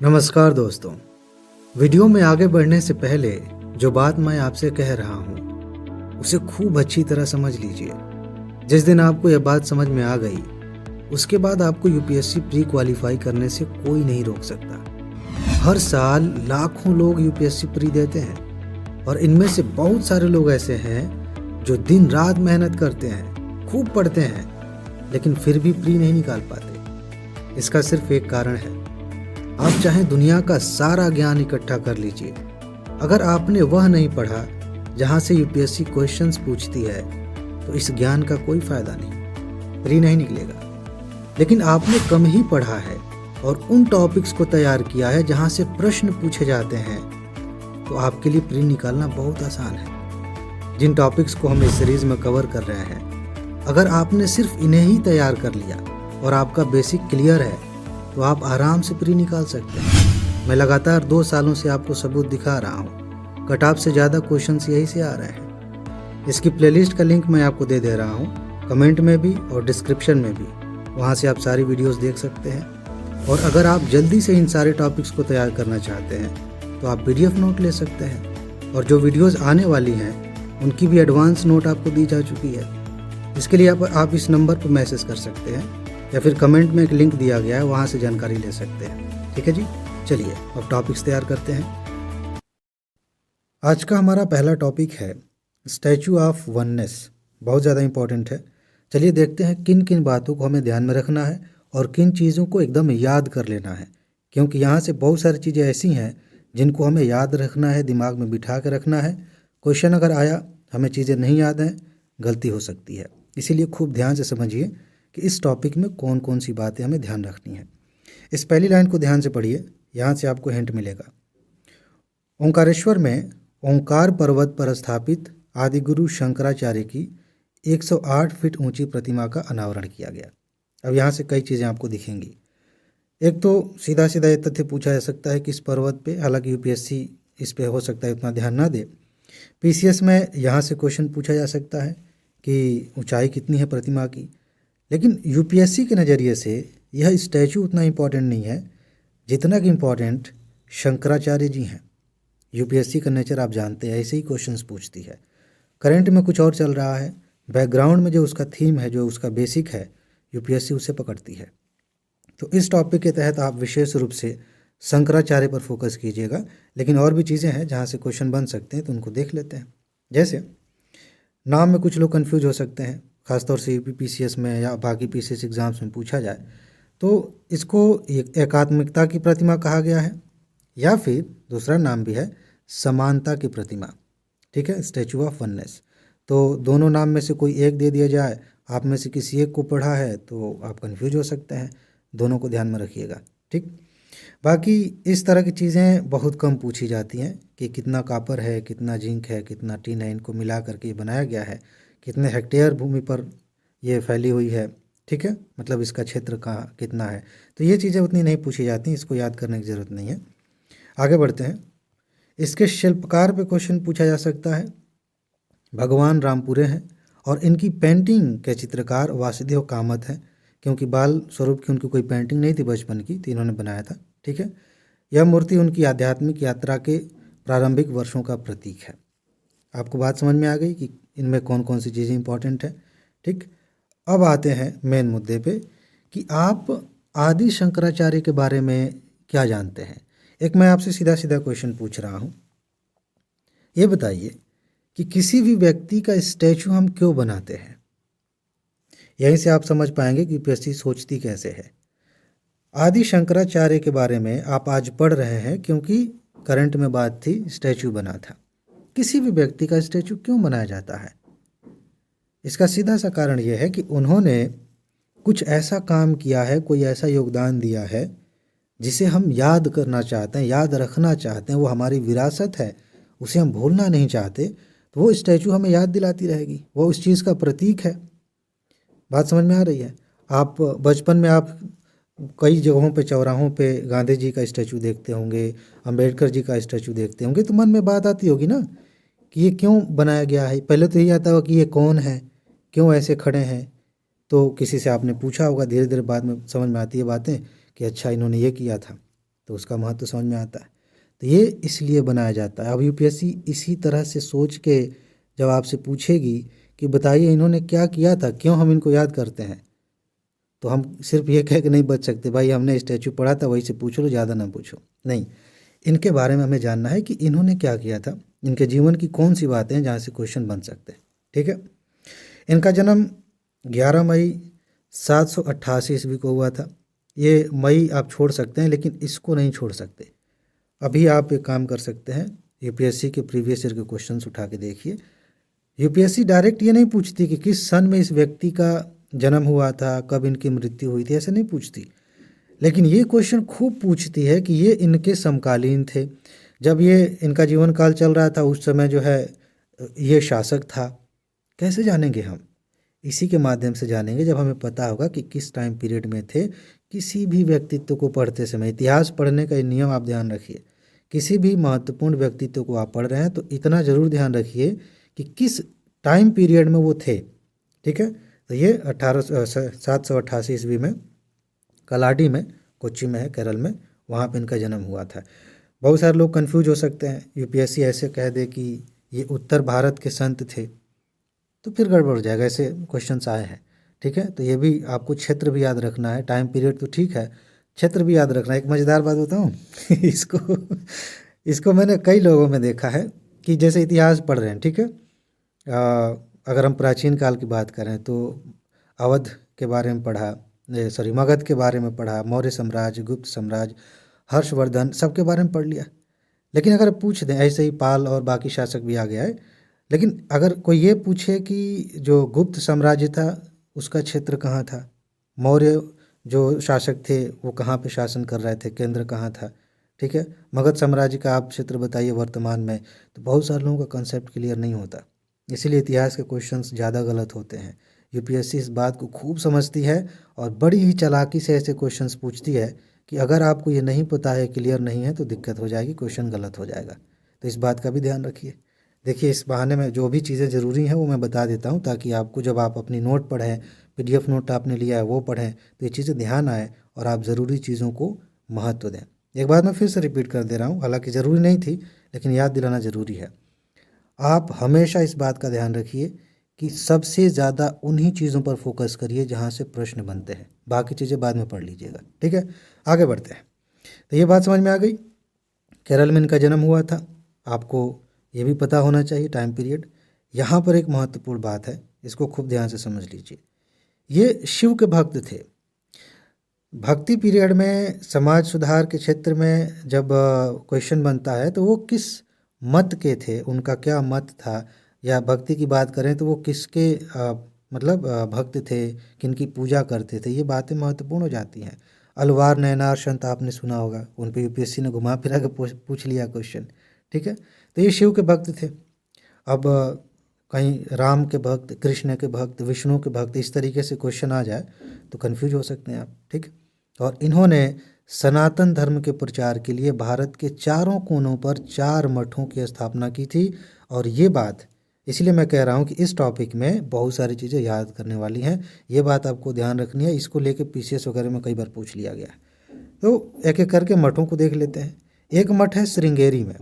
नमस्कार दोस्तों। वीडियो में आगे बढ़ने से पहले जो बात मैं आपसे कह रहा हूँ उसे खूब अच्छी तरह समझ लीजिए। जिस दिन आपको यह बात समझ में आ गई उसके बाद आपको यूपीएससी प्री क्वालिफाई करने से कोई नहीं रोक सकता। हर साल लाखों लोग यूपीएससी प्री देते हैं और इनमें से बहुत सारे लोग ऐसे हैं जो दिन रात मेहनत करते हैं, खूब पढ़ते हैं, लेकिन फिर भी प्री नहीं निकाल पाते। इसका सिर्फ एक कारण है, आप चाहे दुनिया का सारा ज्ञान इकट्ठा कर लीजिए, अगर आपने वह नहीं पढ़ा जहां से यूपीएससी क्वेश्चंस पूछती है तो इस ज्ञान का कोई फायदा नहीं, प्री नहीं निकलेगा। लेकिन आपने कम ही पढ़ा है और उन टॉपिक्स को तैयार किया है जहां से प्रश्न पूछे जाते हैं तो आपके लिए प्री निकालना बहुत आसान है। जिन टॉपिक्स को हम इस सीरीज में कवर कर रहे हैं, अगर आपने सिर्फ इन्हें ही तैयार कर लिया और आपका बेसिक क्लियर है तो आप आराम से प्री निकाल सकते हैं। मैं लगातार 2 सालों से आपको सबूत दिखा रहा हूँ। कट ऑफ से ज़्यादा क्वेश्चंस यही से आ रहे हैं। इसकी प्लेलिस्ट का लिंक मैं आपको दे रहा हूँ, कमेंट में भी और डिस्क्रिप्शन में भी। वहाँ से आप सारी वीडियोस देख सकते हैं। और अगर आप जल्दी से इन सारे टॉपिक्स को तैयार करना चाहते हैं तो आप PDF नोट ले सकते हैं। और जो वीडियोज़ आने वाली हैं उनकी भी एडवांस नोट आपको दी जा चुकी है। इसके लिए आप इस नंबर पर मैसेज कर सकते हैं या फिर कमेंट में एक लिंक दिया गया है, वहाँ से जानकारी ले सकते हैं। ठीक है जी, चलिए अब टॉपिक्स तैयार करते हैं। आज का हमारा पहला टॉपिक है स्टैचू ऑफ वननेस। बहुत ज़्यादा इम्पोर्टेंट है। चलिए देखते हैं किन किन बातों को हमें ध्यान में रखना है और किन चीज़ों को एकदम याद कर लेना है, क्योंकि यहाँ से बहुत सारी चीज़ें ऐसी हैं जिनको हमें याद रखना है, दिमाग में बिठा के रखना है। क्वेश्चन अगर आया, हमें चीज़ें नहीं याद हैं, गलती हो सकती है। इसीलिए खूब ध्यान से समझिए कि इस टॉपिक में कौन कौन सी बातें हमें ध्यान रखनी है। इस पहली लाइन को ध्यान से पढ़िए, यहाँ से आपको हिंट मिलेगा। ओंकारेश्वर में ओंकार पर्वत पर स्थापित आदिगुरु शंकराचार्य की 108 फीट ऊंची प्रतिमा का अनावरण किया गया। अब यहाँ से कई चीज़ें आपको दिखेंगी। एक तो सीधा सीधा ये तथ्य पूछा जा सकता है कि इस पर्वत पे, हालांकि यूपीएससी इस पे हो सकता है उतना ध्यान ना दे, पीसीएस में यहाँ से क्वेश्चन पूछा जा सकता है कि ऊंचाई कितनी है प्रतिमा की। लेकिन यूपीएससी के नज़रिए से यह स्टैचू उतना इम्पॉर्टेंट नहीं है जितना कि इम्पॉर्टेंट शंकराचार्य जी हैं। यूपीएससी का नेचर आप जानते हैं, ऐसे ही क्वेश्चंस पूछती है। करंट में कुछ और चल रहा है, बैकग्राउंड में जो उसका थीम है, जो उसका बेसिक है, यूपीएससी उसे पकड़ती है। तो इस टॉपिक के तहत आप विशेष रूप से शंकराचार्य पर फोकस कीजिएगा। लेकिन और भी चीज़ें हैं जहाँ से क्वेश्चन बन सकते हैं, तो उनको देख लेते हैं। जैसे नाम में कुछ लोग कन्फ्यूज हो सकते हैं, खासतौर से यूपीपीसीएस में या बाकी पीसीएस एग्ज़ाम्स में पूछा जाए तो इसको एकात्मिकता की प्रतिमा कहा गया है, या फिर दूसरा नाम भी है समानता की प्रतिमा। ठीक है, स्टैचू ऑफ वननेस। तो दोनों नाम में से कोई एक दे दिया जाए, आप में से किसी एक को पढ़ा है तो आप कन्फ्यूज हो सकते हैं। दोनों को ध्यान में रखिएगा। ठीक, बाकी इस तरह की चीज़ें बहुत कम पूछी जाती हैं कि कितना कॉपर है, कितना जिंक है, कितना टिन है, इनको मिला करके ये बनाया गया है, कितने हेक्टेयर भूमि पर ये फैली हुई है। ठीक है, मतलब इसका क्षेत्र कहाँ कितना है। तो ये चीज़ें उतनी नहीं पूछी जाती, इसको याद करने की ज़रूरत नहीं है। आगे बढ़ते हैं। इसके शिल्पकार पे क्वेश्चन पूछा जा सकता है। भगवान रामपुरे हैं और इनकी पेंटिंग के चित्रकार वासुदेव कामत हैं, क्योंकि बाल स्वरूप की उनकी कोई पेंटिंग नहीं थी बचपन की, तो इन्होंने बनाया था। ठीक है, यह मूर्ति उनकी आध्यात्मिक यात्रा के प्रारंभिक वर्षों का प्रतीक है। आपको बात समझ में आ गई कि इनमें कौन कौन सी चीज़ें इंपॉर्टेंट है। ठीक, अब आते हैं मेन मुद्दे पे कि आप आदि शंकराचार्य के बारे में क्या जानते हैं। एक मैं आपसे सीधा सीधा क्वेश्चन पूछ रहा हूँ, ये बताइए कि किसी भी व्यक्ति का स्टैचू हम क्यों बनाते हैं। यहीं से आप समझ पाएंगे कि यूपीएससी सोचती कैसे है। आदि शंकराचार्य के बारे में आप आज पढ़ रहे हैं क्योंकि करंट में बात थी, स्टैचू बना था। किसी भी व्यक्ति का स्टैचू क्यों बनाया जाता है? इसका सीधा सा कारण यह है कि उन्होंने कुछ ऐसा काम किया है, कोई ऐसा योगदान दिया है जिसे हम याद करना चाहते हैं, याद रखना चाहते हैं। वो हमारी विरासत है, उसे हम भूलना नहीं चाहते। तो वो स्टैचू हमें याद दिलाती रहेगी, वो उस चीज़ का प्रतीक है। बात समझ में आ रही है? आप बचपन में आप कई जगहों पे, चौराहों पे गांधी जी का स्टैचू देखते होंगे, अंबेडकर जी का स्टैचू देखते होंगे, तो मन में बात आती होगी ना कि ये क्यों बनाया गया है। पहले तो यही आता होगा कि ये कौन है, क्यों ऐसे खड़े हैं। तो किसी से आपने पूछा होगा, धीरे धीरे बाद में समझ में आती है बातें कि अच्छा इन्होंने ये किया था। तो उसका महत्व समझ में आता है। तो ये इसलिए बनाया जाता है। अब यूपीएससी इसी तरह से सोच के जब आपसे पूछेगी कि बताइए इन्होंने क्या किया था, क्यों हम इनको याद करते हैं, तो हम सिर्फ ये कह के नहीं बच सकते भाई हमने स्टैचू पढ़ा था वही से पूछ लो, ज़्यादा ना पूछो। नहीं, इनके बारे में हमें जानना है कि इन्होंने क्या किया था, इनके जीवन की कौन सी बातें हैं जहाँ से क्वेश्चन बन सकते हैं। ठीक है। इनका जन्म 11 मई 788 ईस्वी को हुआ था। ये मई आप छोड़ सकते हैं लेकिन इसको नहीं छोड़ सकते। अभी आप एक काम कर सकते हैं, यूपीएससी के प्रीवियस ईयर के क्वेश्चंस उठा के देखिए। यूपीएससी डायरेक्ट ये नहीं पूछती कि किस सन में इस व्यक्ति का जन्म हुआ था, कब इनकी मृत्यु हुई थी, ऐसे नहीं पूछती। लेकिन ये क्वेश्चन खूब पूछती है कि ये इनके समकालीन थे, जब ये इनका जीवन काल चल रहा था उस समय जो है ये शासक था। कैसे जानेंगे हम? इसी के माध्यम से जानेंगे जब हमें पता होगा कि किस टाइम पीरियड में थे। किसी भी व्यक्तित्व को पढ़ते समय, इतिहास पढ़ने का नियम आप ध्यान रखिए, किसी भी महत्वपूर्ण व्यक्तित्व को आप पढ़ रहे हैं तो इतना ज़रूर ध्यान रखिए कि किस टाइम पीरियड में वो थे। ठीक है। तो ये 788 ईस्वी में कलाडी में, कोच्चि में है केरल में, वहाँ पे इनका जन्म हुआ था। बहुत सारे लोग कंफ्यूज हो सकते हैं, यूपीएससी ऐसे कह दे कि ये उत्तर भारत के संत थे तो फिर गड़बड़ हो जाएगा, ऐसे क्वेश्चंस आए हैं। ठीक है। तो ये भी आपको क्षेत्र भी याद रखना है, टाइम पीरियड तो ठीक है, क्षेत्र भी याद रखना है। एक मज़ेदार बात बताऊँ इसको इसको मैंने कई लोगों में देखा है कि जैसे इतिहास पढ़ रहे हैं, ठीक है, अगर हम प्राचीन काल की बात करें तो अवध के बारे में पढ़ा, मगध के बारे में पढ़ा, मौर्य साम्राज्य, गुप्त साम्राज्य, हर्षवर्धन, सबके बारे में पढ़ लिया। लेकिन अगर पूछ दें, ऐसे ही पाल और बाकी शासक भी आ गया है, लेकिन अगर कोई ये पूछे कि जो गुप्त साम्राज्य था उसका क्षेत्र कहाँ था, मौर्य जो शासक थे वो कहाँ पे शासन कर रहे थे, केंद्र कहाँ था, ठीक है, मगध साम्राज्य का आप क्षेत्र बताइए वर्तमान में, तो बहुत सारे लोगों का कंसेप्ट क्लियर नहीं होता। इसीलिए इतिहास के क्वेश्चंस ज़्यादा गलत होते हैं। यूपीएससी इस बात को खूब समझती है और बड़ी ही चालाकी से ऐसे क्वेश्चंस पूछती है कि अगर आपको ये नहीं पता है, क्लियर नहीं है, तो दिक्कत हो जाएगी, क्वेश्चन गलत हो जाएगा। तो इस बात का भी ध्यान रखिए। देखिए, इस बहाने में जो भी चीज़ें ज़रूरी हैं वो मैं बता देता हूँ ताकि आपको जब आप अपनी नोट पढ़ें, पीडीएफ नोट आपने लिया है वो पढ़ें, तो ये चीज़ें ध्यान आए और आप ज़रूरी चीज़ों को महत्व दें। एक बात मैं फिर से रिपीट कर दे रहा हूँ, हालांकि ज़रूरी नहीं थी लेकिन याद दिलाना ज़रूरी है। आप हमेशा इस बात का ध्यान रखिए कि सबसे ज़्यादा उन्हीं चीज़ों पर फोकस करिए जहाँ से प्रश्न बनते हैं, बाकी चीज़ें बाद में पढ़ लीजिएगा। ठीक है, आगे बढ़ते हैं। तो ये बात समझ में आ गई, केरल में इनका जन्म हुआ था। आपको ये भी पता होना चाहिए टाइम पीरियड। यहाँ पर एक महत्वपूर्ण बात है, इसको खूब ध्यान से समझ लीजिए। ये शिव के भक्त थे। भक्ति पीरियड में समाज सुधार के क्षेत्र में जब क्वेश्चन बनता है तो वो किस मत के थे, उनका क्या मत था, या भक्ति की बात करें तो वो किसके भक्त थे, किनकी पूजा करते थे, ये बातें महत्वपूर्ण हो जाती हैं। अलवार नयनार संत आपने सुना होगा, उन पे यूपीएससी ने घुमा फिरा के पूछ लिया क्वेश्चन। ठीक है, तो ये शिव के भक्त थे। अब कहीं राम के भक्त, कृष्ण के भक्त, विष्णु के भक्त, इस तरीके से क्वेश्चन आ जाए तो कंफ्यूज हो सकते हैं आप। ठीक, और इन्होंने सनातन धर्म के प्रचार के लिए भारत के चारों कोनों पर 4 मठों की स्थापना की थी। और ये बात इसलिए मैं कह रहा हूँ कि इस टॉपिक में बहुत सारी चीज़ें याद करने वाली हैं, ये बात आपको ध्यान रखनी है। इसको लेके पीसीएस वगैरह में कई बार पूछ लिया गया है। तो एक एक करके मठों को देख लेते हैं। एक मठ है श्रृंगेरी में।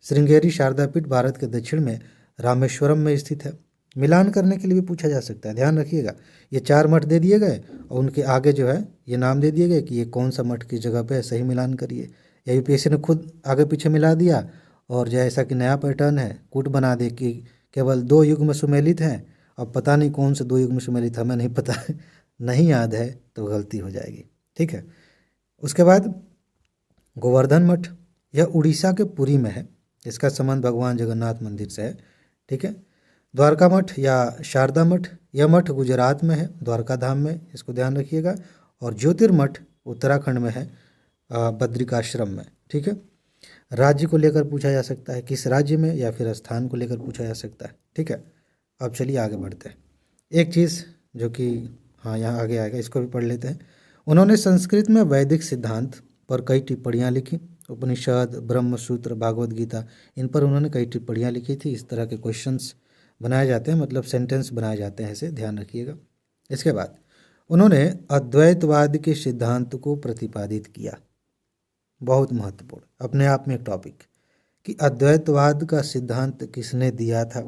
श्रृंगेरी शारदा पीठ भारत के दक्षिण में रामेश्वरम में स्थित है। मिलान करने के लिए भी पूछा जा सकता है, ध्यान रखिएगा। ये 4 मठ दे दिए गए और उनके आगे जो है ये नाम दे दिए गए कि ये कौन सा मठ की जगह पे है, सही मिलान करिए। या यूपीएससी ने खुद आगे पीछे मिला दिया और जैसा कि नया पैटर्न है कूट बना दे कि केवल 2 युग्म सुमेलित हैं, अब पता नहीं कौन से 2 युग्म सुमेलित, हमें नहीं पता नहीं याद है तो गलती हो जाएगी। ठीक है, उसके बाद गोवर्धन मठ, यह उड़ीसा के पुरी में है। इसका संबंध भगवान जगन्नाथ मंदिर से है। ठीक है, द्वारका मठ या शारदा मठ, यह मठ गुजरात में है, द्वारका धाम में, इसको ध्यान रखिएगा। और ज्योतिर्मठ उत्तराखंड में है, बद्रिकाश्रम में। ठीक है, राज्य को लेकर पूछा जा सकता है, किस राज्य में, या फिर स्थान को लेकर पूछा जा सकता है। ठीक है, अब चलिए आगे बढ़ते हैं। एक चीज़ जो कि हाँ यहाँ आगे आएगा, इसको भी पढ़ लेते हैं। उन्होंने संस्कृत में वैदिक सिद्धांत पर कई टिप्पणियाँ लिखी। उपनिषद, ब्रह्म सूत्र, भागवत गीता, इन पर उन्होंने कई टिप्पणियाँ लिखी थी। इस तरह के क्वेश्चंस बनाए जाते हैं, मतलब सेंटेंस बनाए जाते हैं, ऐसे ध्यान रखिएगा। इसके बाद उन्होंने अद्वैतवाद के सिद्धांत को प्रतिपादित किया। बहुत महत्वपूर्ण, अपने आप में एक टॉपिक, कि अद्वैतवाद का सिद्धांत किसने दिया था,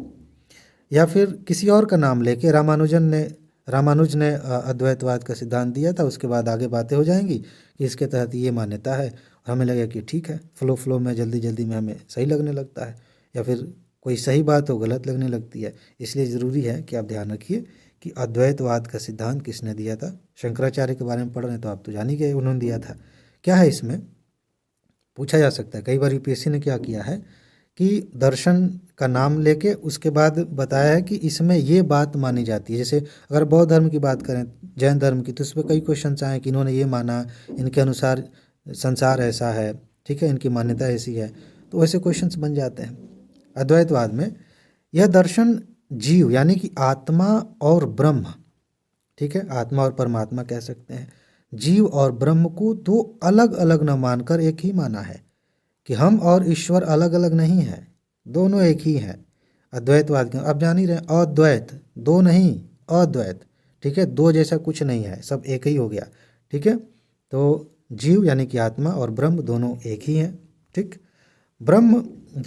या फिर किसी और का नाम लेके रामानुज ने अद्वैतवाद का सिद्धांत दिया था। उसके बाद आगे बातें हो जाएंगी कि इसके तहत ये मान्यता है, और हमें लगेगा कि ठीक है, फ्लो में जल्दी जल्दी में हमें सही लगने लगता है, या फिर कोई सही बात हो गलत लगने लगती है। इसलिए ज़रूरी है कि आप ध्यान रखिए कि अद्वैतवाद का सिद्धांत किसने दिया था। शंकराचार्य के बारे में पढ़ रहे हैं तो आप तो जान ही गए उन्होंने दिया था। क्या है इसमें पूछा जा सकता है, कई बार यूपीएससी ने क्या किया है कि दर्शन का नाम लेके उसके बाद बताया है कि इसमें ये बात मानी जाती है। जैसे अगर बौद्ध धर्म की बात करें, जैन धर्म की, तो इस पर कई क्वेश्चन आए कि इन्होंने ये माना, इनके अनुसार संसार ऐसा है, ठीक है, इनकी मान्यता ऐसी है, तो वैसे क्वेश्चंस बन जाते हैं। अद्वैतवाद में यह दर्शन जीव यानी कि आत्मा और ब्रह्म, ठीक है, आत्मा और परमात्मा कह सकते हैं, जीव और ब्रह्म को दो अलग अलग न मानकर एक ही माना है, कि हम और ईश्वर अलग अलग नहीं है, दोनों एक ही हैं। अद्वैतवाद के आप जान ही रहे हैं, अद्वैत दो नहीं, अद्वैत, ठीक है, दो जैसा कुछ नहीं है, सब एक ही हो गया, ठीक है। तो जीव यानी कि आत्मा और ब्रह्म दोनों एक ही हैं, ठीक। ब्रह्म,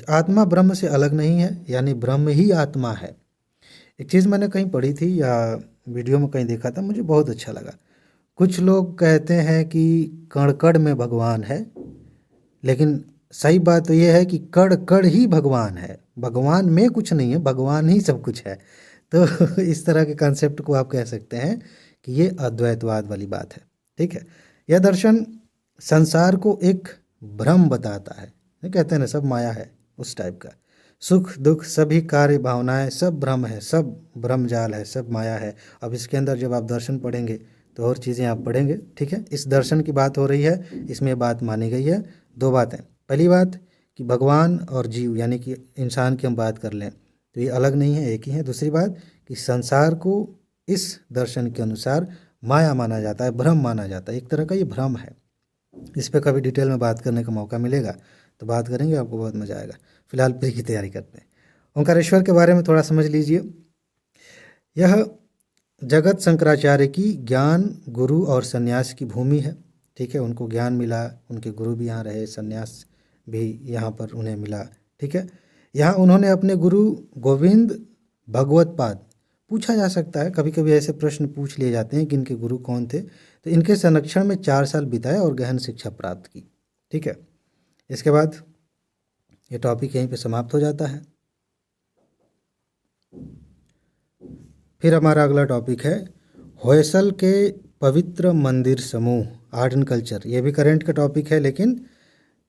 आत्मा ब्रह्म से अलग नहीं है, यानी ब्रह्म ही आत्मा है। एक चीज़ मैंने कहीं पढ़ी थी या वीडियो में कहीं देखा था, मुझे बहुत अच्छा लगा। कुछ लोग कहते हैं कि कण कण में भगवान है, लेकिन सही बात तो ये है कि कण कण ही भगवान है, भगवान में कुछ नहीं है, भगवान ही सब कुछ है। तो इस तरह के कॉन्सेप्ट को आप कह सकते हैं कि ये अद्वैतवाद वाली बात है, ठीक है। यह दर्शन संसार को एक भ्रम बताता है, ये कहते हैं ना सब माया है, उस टाइप का। सुख दुख सभी कार्य भावनाएं सब भ्रम है, सब भ्रम जाल है, सब माया है। अब इसके अंदर जब आप दर्शन पढ़ेंगे तो और चीज़ें आप पढ़ेंगे, ठीक है। इस दर्शन की बात हो रही है, इसमें बात मानी गई है। दो बातें, पहली बात कि भगवान और जीव यानी कि इंसान की हम बात कर लें तो ये अलग नहीं है, एक ही है। दूसरी बात कि संसार को इस दर्शन के अनुसार माया माना जाता है, भ्रम माना जाता है, एक तरह का ये भ्रम है। इस पर कभी डिटेल में बात करने का मौका मिलेगा तो बात करेंगे, आपको बहुत मज़ा आएगा। फिलहाल प्री की तैयारी करते हैं। ओंकारेश्वर के बारे में थोड़ा समझ लीजिए। यह जगत शंकराचार्य की ज्ञान, गुरु और सन्यास की भूमि है, ठीक है। उनको ज्ञान मिला, उनके गुरु भी यहाँ रहे, सन्यास भी यहाँ पर उन्हें मिला, ठीक है। यहाँ उन्होंने अपने गुरु गोविंद भगवतपाद, पूछा जा सकता है कभी कभी ऐसे प्रश्न पूछ लिए जाते हैं कि इनके गुरु कौन थे, तो इनके संरक्षण में 4 साल बिताए और गहन शिक्षा प्राप्त की, ठीक है। इसके बाद ये टॉपिक यहीं पे समाप्त हो जाता है। फिर हमारा अगला टॉपिक है होयसल के पवित्र मंदिर समूह, आर्ट एंड कल्चर। ये भी करंट का टॉपिक है, लेकिन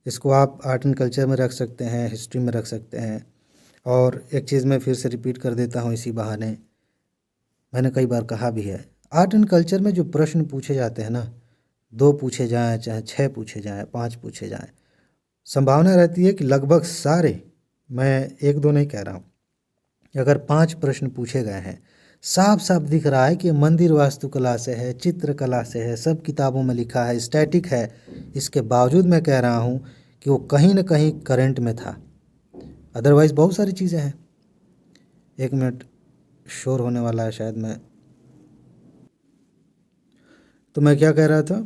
इसको आप आर्ट एंड कल्चर में रख सकते हैं, हिस्ट्री में रख सकते हैं। और एक चीज़ मैं फिर से रिपीट कर देता हूँ इसी बहाने, मैंने कई बार कहा भी है, आर्ट एंड कल्चर में जो प्रश्न पूछे जाते हैं ना, 2 पूछे जाएँ, चाहे 6 पूछे जाएँ, 5 पूछे जाएँ, संभावना रहती है कि लगभग सारे, मैं 1-2 नहीं कह रहा हूँ, अगर 5 प्रश्न पूछे गए हैं, साफ साफ दिख रहा है कि मंदिर वास्तुकला से है, चित्रकला से है, सब किताबों में लिखा है, स्टैटिक है, इसके बावजूद मैं कह रहा हूँ कि वो कहीं ना कहीं करंट में था। अदरवाइज़ बहुत सारी चीज़ें हैं। 1 मिनट, शोर होने वाला है शायद। मैं क्या कह रहा था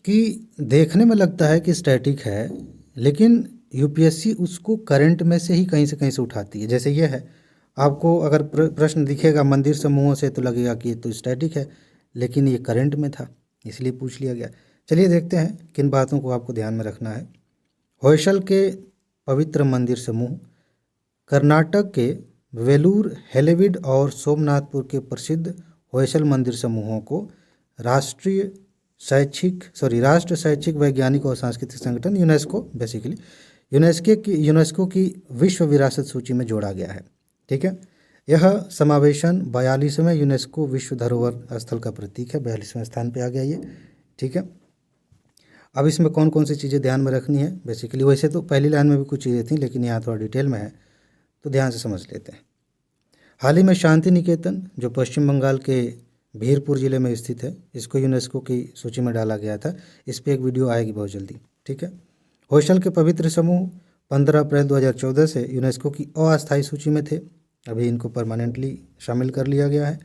कि देखने में लगता है कि स्टैटिक है, लेकिन यूपीएससी उसको करंट में से ही कहीं से उठाती है। जैसे ये है, आपको अगर प्रश्न दिखेगा मंदिर समूहों से तो लगेगा कि ये तो स्टैटिक है, लेकिन ये करंट में था, इसलिए पूछ लिया गया। चलिए देखते हैं किन बातों को आपको ध्यान में रखना है। होयसल के पवित्र मंदिर समूह कर्नाटक के वेलूर, हेलेविड और सोमनाथपुर के प्रसिद्ध होयसल मंदिर समूहों को राष्ट्र शैक्षिक वैज्ञानिक और सांस्कृतिक संगठन यूनेस्को की विश्व विरासत सूची में जोड़ा गया है, ठीक है। यह समावेशन 42वें यूनेस्को विश्व धरोहर स्थल का प्रतीक है, 42वें स्थान पे आ गया ये, ठीक है। अब इसमें कौन कौन सी चीज़ें ध्यान में रखनी है, बेसिकली वैसे तो पहली लाइन में भी कुछ चीज़ें थी, लेकिन यहाँ थोड़ा डिटेल में है तो ध्यान से समझ लेते हैं। हाल ही में शांति निकेतन, जो पश्चिम बंगाल के भीरपुर ज़िले में स्थित है, इसको यूनेस्को की सूची में डाला गया था। इस पर एक वीडियो आएगी बहुत जल्दी, ठीक है। होयसल के पवित्र समूह 15 अप्रैल 2014 से यूनेस्को की अस्थायी सूची में थे, अभी इनको परमानेंटली शामिल कर लिया गया है।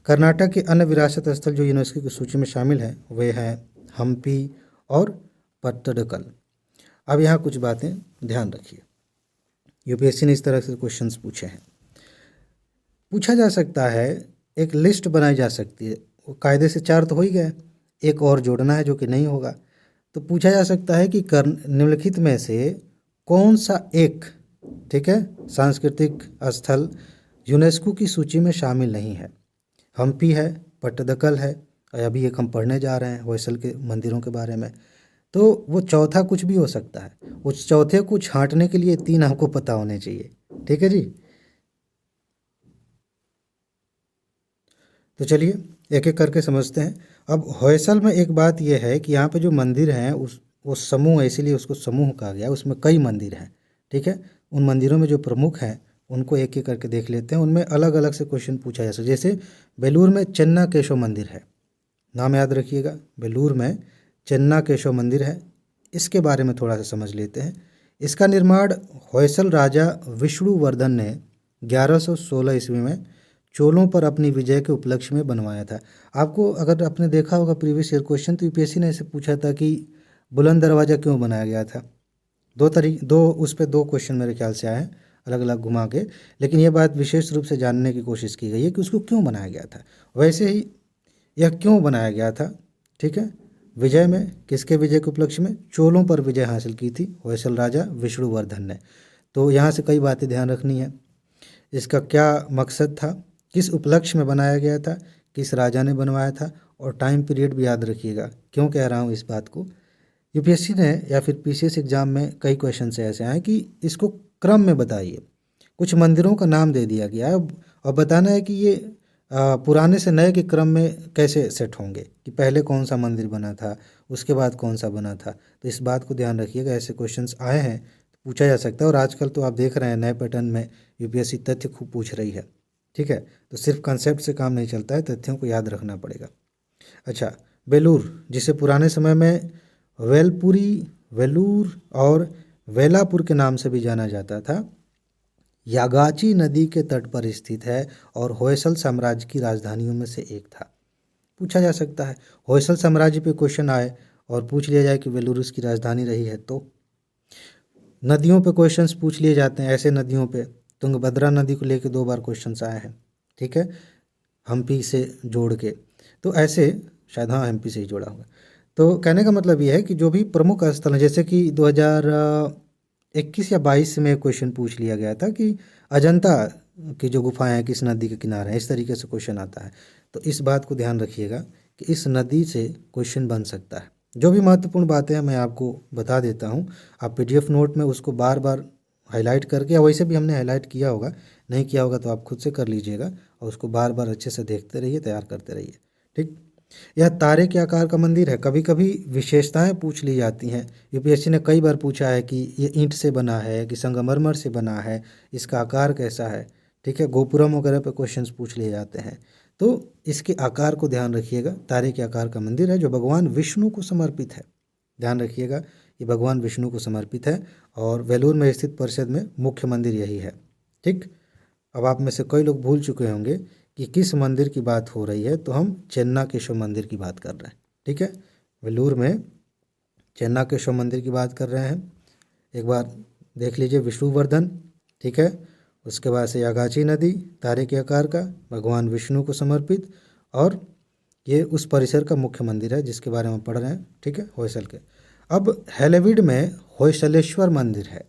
कर्नाटक के अन्य विरासत स्थल जो यूनेस्को की सूची में शामिल हैं वे हैं हम्पी और पट्टडकल, अब यहाँ कुछ बातें ध्यान रखिए। यूपीएससी ने इस तरह से क्वेश्चंस पूछे हैं। पूछा जा सकता है, एक लिस्ट बनाई जा सकती है, वो कायदे से 4 तो हो ही गए, एक और जोड़ना है जो कि नहीं होगा। तो पूछा जा सकता है कि निम्नलिखित में से कौन सा एक, ठीक है, सांस्कृतिक स्थल यूनेस्को की सूची में शामिल नहीं है। हम्पी है, पट्टदकल है, और अभी एक हम पढ़ने जा रहे हैं होयसल के मंदिरों के बारे में। तो वो चौथा कुछ भी हो सकता है। उस चौथे को छांटने के लिए 3 आपको पता होने चाहिए, ठीक है जी। तो चलिए एक एक करके समझते हैं। अब होयसल में एक बात यह है कि यहाँ पे जो मंदिर हैं वो समूह है, इसीलिए उसको समूह कहा गया। उसमें कई मंदिर हैं, ठीक है। उन मंदिरों में जो प्रमुख हैं उनको एक एक करके देख लेते हैं। उनमें अलग अलग से क्वेश्चन पूछा जा सकता है। जैसे बेलूर में चन्ना केशव मंदिर है, नाम याद रखिएगा। बेलूर में चन्ना केशव मंदिर है, इसके बारे में थोड़ा सा समझ लेते हैं। इसका निर्माण होयसल राजा विष्णुवर्धन ने 1116 ईस्वी में चोलों पर अपनी विजय के उपलक्ष्य में बनवाया था। आपको अगर आपने देखा होगा प्रीवियस ईयर क्वेश्चन, तो यूपीएससी ने इसे पूछा था कि बुलंद दरवाज़ा क्यों बनाया गया था। उस पर 2 क्वेश्चन मेरे ख्याल से आए हैं अलग अलग घुमा के, लेकिन ये बात विशेष रूप से जानने की कोशिश की गई है कि उसको क्यों बनाया गया था। वैसे ही यह क्यों बनाया गया था, ठीक है। विजय में, किसके विजय के उपलक्ष्य में? चोलों पर विजय हासिल की थी होयसल राजा विष्णुवर्धन ने। तो यहाँ से कई बातें ध्यान रखनी है। इसका क्या मकसद था, किस उपलक्ष्य में बनाया गया था, किस राजा ने बनवाया था, और टाइम पीरियड भी याद रखिएगा। क्यों कह रहा हूँ इस बात को, यूपीएससी ने या फिर पीसीएस एग्जाम में कई क्वेश्चन से ऐसे आए कि इसको क्रम में बताइए। कुछ मंदिरों का नाम दे दिया गया है और बताना है कि ये पुराने से नए के क्रम में कैसे सेट होंगे, कि पहले कौन सा मंदिर बना था, उसके बाद कौन सा बना था। तो इस बात को ध्यान रखिएगा, ऐसे क्वेश्चंस आए हैं तो पूछा जा सकता है। और आजकल तो आप देख रहे हैं नए पैटर्न में यूपीएससी तथ्य खूब पूछ रही है, ठीक है। तो सिर्फ कंसेप्ट से काम नहीं चलता है, तथ्यों को याद रखना पड़ेगा। अच्छा, बेलूर, जिसे पुराने समय में वेलूर और वेलापुर के नाम से भी जाना जाता था, यागाची नदी के तट पर स्थित है और होयसल साम्राज्य की राजधानियों में से एक था। पूछा जा सकता है, होयसल साम्राज्य पे क्वेश्चन आए और पूछ लिया जाए कि वेलूर उसकी राजधानी रही है। तो नदियों पे क्वेश्चंस पूछ लिए जाते हैं। ऐसे नदियों पे तुंगभद्रा नदी को लेके 2 बार क्वेश्चंस आए हैं, ठीक है, हम्पी से जोड़ के। तो ऐसे शायद, हाँ, हम्पी से ही जोड़ा होगा। तो कहने का मतलब ये है कि जो भी प्रमुख स्थल हैं, जैसे कि 2021 या 22 में क्वेश्चन पूछ लिया गया था कि अजंता की जो गुफाएं हैं किस नदी के किनारे हैं, इस तरीके से क्वेश्चन आता है। तो इस बात को ध्यान रखिएगा कि इस नदी से क्वेश्चन बन सकता है। जो भी महत्वपूर्ण बातें हैं मैं आपको बता देता हूँ। आप पीडीएफ नोट में उसको बार बार हाईलाइट करके, या वैसे भी हमने हाईलाइट किया होगा, नहीं किया होगा तो आप खुद से कर लीजिएगा, और उसको बार बार अच्छे से देखते रहिए, तैयार करते रहिए, ठीक। यह तारे के आकार का मंदिर है। कभी कभी विशेषताएं पूछ ली जाती हैं। यूपीएससी ने कई बार पूछा है कि ये ईंट से बना है कि संगमरमर से बना है, इसका आकार कैसा है, ठीक है। गोपुरम वगैरह पे क्वेश्चंस पूछ लिए जाते हैं। तो इसके आकार को ध्यान रखिएगा। तारे के आकार का मंदिर है जो भगवान विष्णु को समर्पित है। ध्यान रखिएगा, ये भगवान विष्णु को समर्पित है, और वेलूर में स्थित परिषद में मुख्य मंदिर यही है, ठीक। अब आप में से कई लोग भूल चुके होंगे कि किस मंदिर की बात हो रही है। तो हम चेन्नाकेशव मंदिर की बात कर रहे हैं, ठीक है। वेलूर में चेन्नाकेशव मंदिर की बात कर रहे हैं। एक बार देख लीजिए, विष्णुवर्धन, ठीक है। उसके बाद से यागाची नदी, तारे के आकार का, भगवान विष्णु को समर्पित, और ये उस परिसर का मुख्य मंदिर है जिसके बारे में पढ़ रहे हैं, ठीक है, होयसल के। अब हैलेविड में होयसलेश्वर मंदिर है,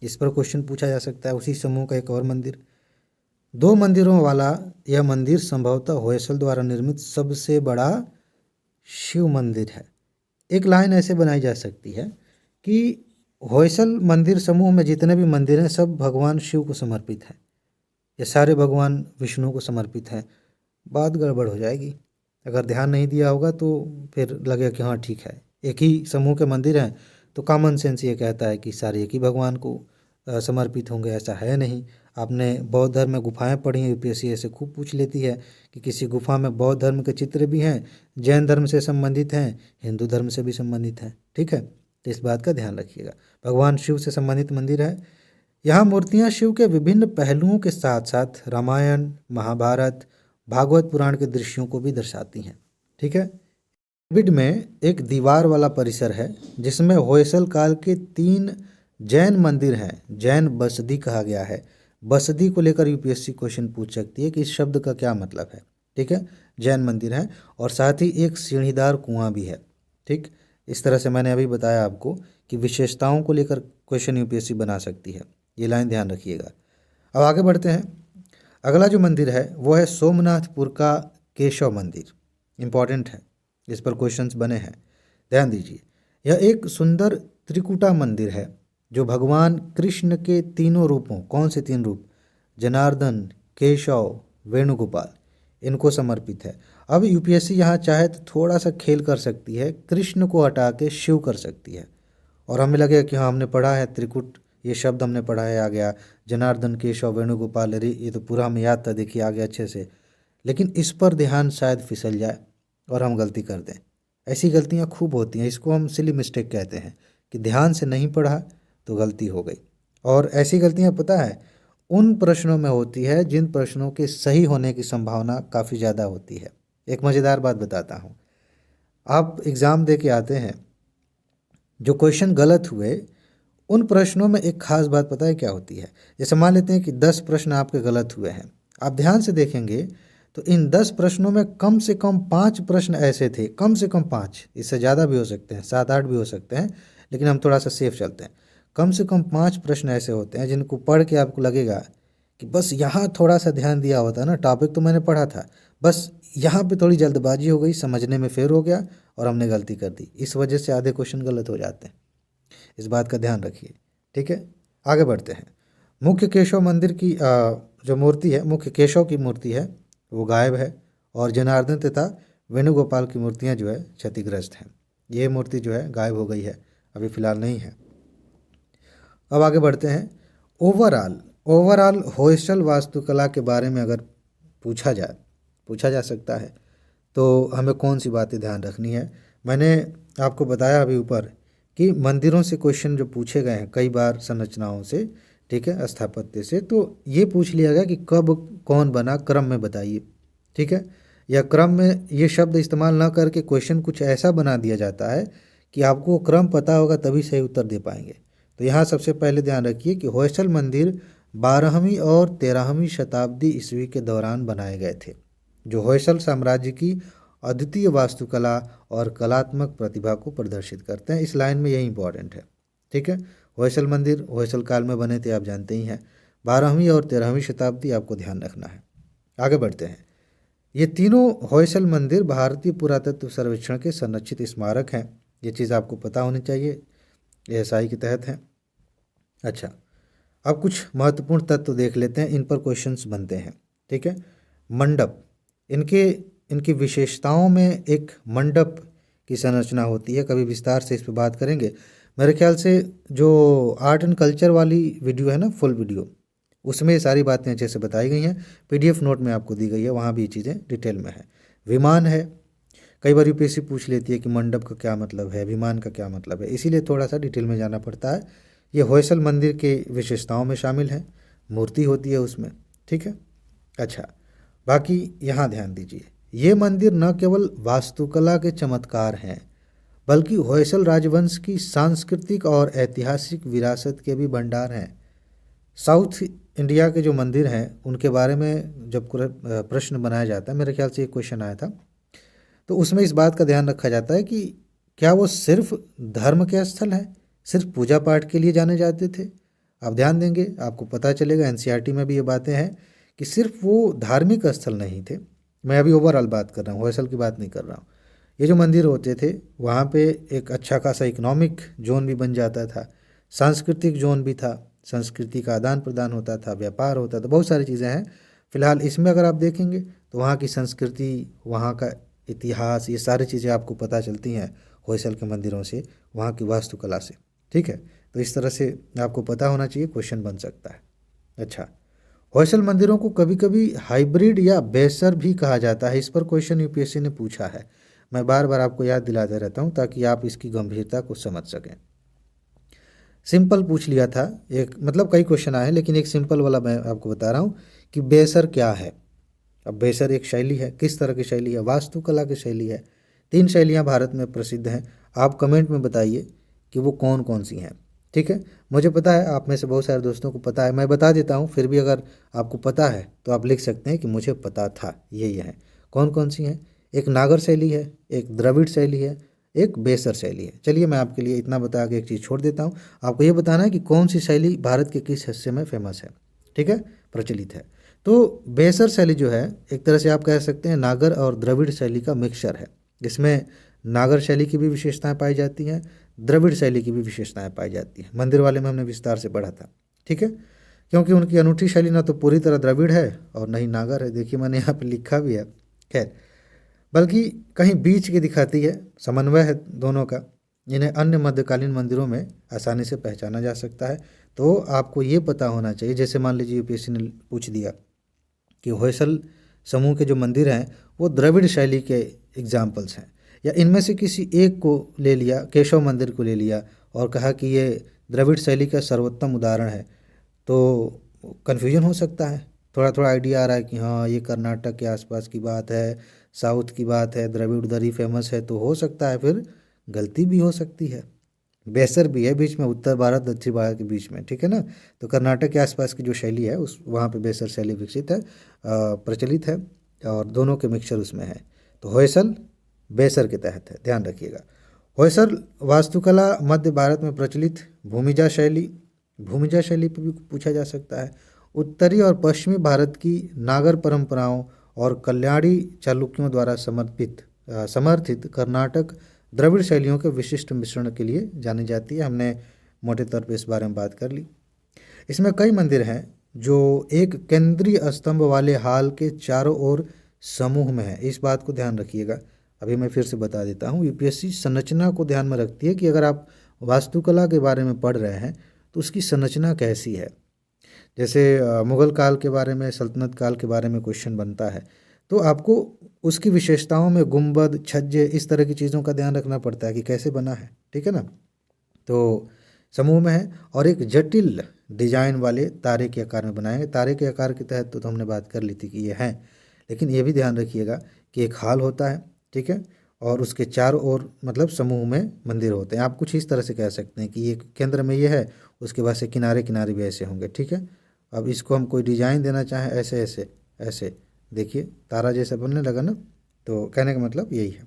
इस पर क्वेश्चन पूछा जा सकता है। उसी समूह का एक और मंदिर, 2 मंदिरों वाला यह मंदिर संभवतः होयसल द्वारा निर्मित सबसे बड़ा शिव मंदिर है। एक लाइन ऐसे बनाई जा सकती है कि होयसल मंदिर समूह में जितने भी मंदिर हैं सब भगवान शिव को समर्पित हैं, ये सारे भगवान विष्णु को समर्पित हैं। बात गड़बड़ हो जाएगी, अगर ध्यान नहीं दिया होगा तो फिर लगेगा कि हाँ ठीक है, एक ही समूह के मंदिर हैं, तो कॉमन सेंस ये कहता है कि सारे एक ही भगवान को समर्पित होंगे। ऐसा है नहीं। आपने बौद्ध धर्म में गुफाएं पढ़ी हैं, यूपीएससी ऐसे खूब पूछ लेती है कि किसी गुफा में बौद्ध धर्म के चित्र भी हैं, जैन धर्म से संबंधित हैं, हिंदू धर्म से भी संबंधित हैं, ठीक है। तो इस बात का ध्यान रखिएगा। भगवान शिव से संबंधित मंदिर है। यहाँ मूर्तियाँ शिव के विभिन्न पहलुओं के साथ साथ रामायण, महाभारत, भागवत पुराण के दृश्यों को भी दर्शाती हैं, ठीक है। पिरामिड में एक दीवार वाला परिसर है जिसमें होयसल काल के 3 जैन मंदिर हैं। जैन बसदी कहा गया है। बसदी को लेकर यूपीएससी क्वेश्चन पूछ सकती है कि इस शब्द का क्या मतलब है। ठीक है, जैन मंदिर है और साथ ही एक सीढ़ीदार कुआं भी है। ठीक, इस तरह से मैंने अभी बताया आपको कि विशेषताओं को लेकर क्वेश्चन यूपीएससी बना सकती है। ये लाइन ध्यान रखिएगा। अब आगे बढ़ते हैं। अगला जो मंदिर है वो है सोमनाथपुर का केशव मंदिर। इम्पॉर्टेंट है, इस पर क्वेश्चंस बने हैं, ध्यान दीजिए। यह एक सुंदर त्रिकुटा मंदिर है जो भगवान कृष्ण के तीनों रूपों, कौन से 3 रूप, जनार्दन, केशव, वेणुगोपाल, इनको समर्पित है। अब यूपीएससी यहाँ चाहे तो थोड़ा सा खेल कर सकती है, कृष्ण को हटा के शिव कर सकती है और हमें लगेगा कि हाँ हमने पढ़ा है त्रिकुट, ये शब्द हमने पढ़ा है, आ गया जनार्दन, केशव, वेणुगोपाल, अरे ये तो पूरा हमें याद था, देखिए आ गया अच्छे से। लेकिन इस पर ध्यान शायद फिसल जाए और हम गलती कर दें। ऐसी गलतियां खूब होती हैं, इसको हम सिली मिस्टेक कहते हैं कि ध्यान से नहीं पढ़ा तो गलती हो गई। और ऐसी गलतियां पता है उन प्रश्नों में होती है जिन प्रश्नों के सही होने की संभावना काफ़ी ज़्यादा होती है। एक मज़ेदार बात बताता हूँ। आप एग्ज़ाम दे के आते हैं, जो क्वेश्चन गलत हुए उन प्रश्नों में एक खास बात पता है क्या होती है। जैसे मान लेते हैं कि 10 प्रश्न आपके गलत हुए हैं, आप ध्यान से देखेंगे तो इन 10 प्रश्नों में कम से कम 5 प्रश्न ऐसे थे, कम से कम 5, इससे ज़्यादा भी हो सकते हैं, 7-8 भी हो सकते हैं, लेकिन हम थोड़ा सा सेफ चलते हैं। कम से कम 5 प्रश्न ऐसे होते हैं जिनको पढ़ के आपको लगेगा कि बस यहाँ थोड़ा सा ध्यान दिया होता ना, टॉपिक तो मैंने पढ़ा था, बस यहाँ पे थोड़ी जल्दबाजी हो गई, समझने में फेर हो गया और हमने गलती कर दी। इस वजह से आधे क्वेश्चन गलत हो जाते हैं, इस बात का ध्यान रखिए। ठीक है, आगे बढ़ते हैं। मुख्य केशव मंदिर की जो मूर्ति है, मुख्य केशव की मूर्ति है वो गायब है और जनार्दन तथा वेणुगोपाल की मूर्तियां जो है क्षतिग्रस्त हैं। ये मूर्ति जो है गायब हो गई है, अभी फ़िलहाल नहीं है। अब आगे बढ़ते हैं। ओवरऑल होयसल वास्तुकला के बारे में अगर पूछा जा सकता है तो हमें कौन सी बातें ध्यान रखनी है। मैंने आपको बताया अभी ऊपर कि मंदिरों से क्वेश्चन जो पूछे गए हैं कई बार संरचनाओं से, ठीक है, स्थापत्य से, तो ये पूछ लिया गया कि कब कौन बना, क्रम में बताइए। ठीक है, या क्रम में ये शब्द इस्तेमाल ना करके क्वेश्चन कुछ ऐसा बना दिया जाता है कि आपको क्रम पता होगा तभी सही उत्तर दे पाएंगे। तो यहाँ सबसे पहले ध्यान रखिए कि होयसल मंदिर 12वीं और 13वीं शताब्दी ईस्वी के दौरान बनाए गए थे, जो होयसल साम्राज्य की अद्वितीय वास्तुकला और कलात्मक प्रतिभा को प्रदर्शित करते हैं। इस लाइन में यही इंपॉर्टेंट है। ठीक है, होयसल मंदिर होयसल काल में बने थे, आप जानते ही हैं। 12वीं और 13वीं शताब्दी आपको ध्यान रखना है। आगे बढ़ते हैं। ये तीनों होयसल मंदिर भारतीय पुरातत्व सर्वेक्षण के संरक्षित स्मारक हैं। ये चीज़ आपको पता होनी चाहिए, एएसआई के तहत हैं। अच्छा, अब कुछ महत्वपूर्ण तत्व देख लेते हैं, इन पर क्वेश्चंस बनते हैं। ठीक है, मंडप, इनकी विशेषताओं में एक मंडप की संरचना होती है, कभी विस्तार से इस पर बात करेंगे। मेरे ख्याल से जो आर्ट एंड कल्चर वाली वीडियो है ना, फुल वीडियो, उसमें ये सारी बातें अच्छे से बताई गई हैं। पीडीएफ नोट में आपको दी गई है, वहाँ भी ये चीज़ें डिटेल में है। विमान है, कई बार यूपीएससी पूछ लेती है कि मंडप का क्या मतलब है, विमान का क्या मतलब है, इसीलिए थोड़ा सा डिटेल में जाना पड़ता है। ये होयसल मंदिर के विशेषताओं में शामिल है, मूर्ति होती है उसमें। ठीक है, अच्छा, बाकी यहाँ ध्यान दीजिए, ये मंदिर न केवल वास्तुकला के चमत्कार हैं बल्कि होयसल राजवंश की सांस्कृतिक और ऐतिहासिक विरासत के भी भंडार हैं। साउथ इंडिया के जो मंदिर हैं उनके बारे में जब प्रश्न बनाया जाता है, मेरे ख्याल से एक क्वेश्चन आया था, तो उसमें इस बात का ध्यान रखा जाता है कि क्या वो सिर्फ धर्म के स्थल हैं, सिर्फ पूजा पाठ के लिए जाने जाते थे। आप ध्यान देंगे आपको पता चलेगा, एनसीईआरटी में भी ये बातें हैं कि सिर्फ वो धार्मिक स्थल नहीं थे। मैं अभी ओवरऑल बात कर रहा हूँ, होयसल की बात नहीं कर रहा हूँ। ये जो मंदिर होते थे वहाँ पे एक अच्छा खासा इकोनॉमिक जोन भी बन जाता था, सांस्कृतिक जोन भी था, संस्कृति का आदान प्रदान होता था, व्यापार होता था, बहुत सारी चीज़ें हैं। फिलहाल इसमें अगर आप देखेंगे तो वहाँ की संस्कृति, वहाँ का इतिहास, ये सारी चीज़ें आपको पता चलती हैं होयसल के मंदिरों से, वहाँ की वास्तुकला से। ठीक है, तो इस तरह से आपको पता होना चाहिए, क्वेश्चन बन सकता है। अच्छा, होयसल मंदिरों को कभी कभी हाइब्रिड या बेसर भी कहा जाता है, इस पर क्वेश्चन यूपीएससी ने पूछा है। मैं बार बार आपको याद दिलाता रहता हूँ ताकि आप इसकी गंभीरता को समझ सकें। सिंपल पूछ लिया था एक, मतलब कई क्वेश्चन आए हैं लेकिन एक सिंपल वाला मैं आपको बता रहा हूँ कि बेसर क्या है। अब बेसर एक शैली है, किस तरह की शैली है, वास्तुकला की शैली है। 3 शैलियाँ भारत में प्रसिद्ध हैं। आप कमेंट में बताइए कि वो कौन कौन सी हैं। ठीक है, मुझे पता है आप में से बहुत सारे दोस्तों को पता है, मैं बता देता हूँ, फिर भी अगर आपको पता है तो आप लिख सकते हैं कि मुझे पता था। ये है कौन कौन सी हैं। एक नागर शैली है, एक द्रविड़ शैली है, एक बेसर शैली है। चलिए मैं आपके लिए इतना बता के एक चीज़ छोड़ देता हूँ। आपको ये बताना है कि कौन सी शैली भारत के किस हिस्से में फेमस है, ठीक है, प्रचलित है। तो बेसर शैली जो है, एक तरह से आप कह सकते हैं नागर और द्रविड़ शैली का मिक्सचर है। इसमें नागर शैली की भी विशेषताएं पाई जाती हैं, द्रविड़ शैली की भी विशेषताएं पाई जाती हैं। मंदिर वाले में हमने विस्तार से पढ़ा था, ठीक है, क्योंकि उनकी अनूठी शैली ना तो पूरी तरह द्रविड़ है और न ही नागर है। देखिए मैंने यहाँ पे लिखा भी है, खैर, बल्कि कहीं बीच की दिखाती है, समन्वय है दोनों का। इन्हें अन्य मध्यकालीन मंदिरों में आसानी से पहचाना जा सकता है। तो आपको ये पता होना चाहिए, जैसे मान लीजिए यूपीएससी ने पूछ दिया कि होयसल समूह के जो मंदिर हैं वो द्रविड़ शैली के एग्जाम्पल्स हैं, या इनमें से किसी एक को ले लिया, केशव मंदिर को ले लिया और कहा कि ये द्रविड़ शैली का सर्वोत्तम उदाहरण है, तो कन्फ्यूजन हो सकता है। थोड़ा थोड़ा आइडिया आ रहा है कि हाँ ये कर्नाटक के आसपास की बात है, साउथ की बात है, द्रविड़ उधर ही फेमस है, तो हो सकता है फिर गलती भी हो सकती है। बेसर भी है बीच में, उत्तर भारत दक्षिण भारत के बीच में, ठीक है ना। तो कर्नाटक के आसपास की जो शैली है उस वहाँ पे बेसर शैली विकसित है, प्रचलित है, और दोनों के मिक्सचर उसमें है। तो होयसल बेसर के तहत है, ध्यान रखिएगा। होयसल वास्तुकला मध्य भारत में प्रचलित भूमिजा शैली, भूमिजा शैली पर भी पूछा जा सकता है। उत्तरी और पश्चिमी भारत की नागर परंपराओं और कल्याणी चालुक्यों द्वारा समर्थित कर्नाटक द्रविड़ शैलियों के विशिष्ट मिश्रण के लिए जानी जाती है। हमने मोटे तौर पे इस बारे में बात कर ली। इसमें कई मंदिर हैं जो एक केंद्रीय स्तंभ वाले हाल के चारों ओर समूह में है। इस बात को ध्यान रखिएगा, अभी मैं फिर से बता देता हूँ। यूपीएससी संरचना को ध्यान में रखती है कि अगर आप वास्तुकला के बारे में पढ़ रहे हैं तो उसकी संरचना कैसी है। जैसे मुग़ल काल के बारे में, सल्तनत काल के बारे में क्वेश्चन बनता है, तो आपको उसकी विशेषताओं में गुंबद, छज्जे, इस तरह की चीज़ों का ध्यान रखना पड़ता है कि कैसे बना है, ठीक है ना। तो समूह में है और एक जटिल डिजाइन वाले तारे के आकार में बनाएंगे। तारे के आकार के तहत तो हमने बात कर ली थी कि ये हैं, लेकिन ये भी ध्यान रखिएगा कि एक हाल होता है, ठीक है, और उसके चारों ओर मतलब समूह में मंदिर होते हैं। आप कुछ इस तरह से कह सकते हैं कि ये केंद्र में ये है, उसके बाद से किनारे किनारे भी ऐसे होंगे, ठीक है। अब इसको हम कोई डिजाइन देना चाहें ऐसे ऐसे ऐसे, देखिए तारा जैसा बनने लगा ना, तो कहने का मतलब यही है।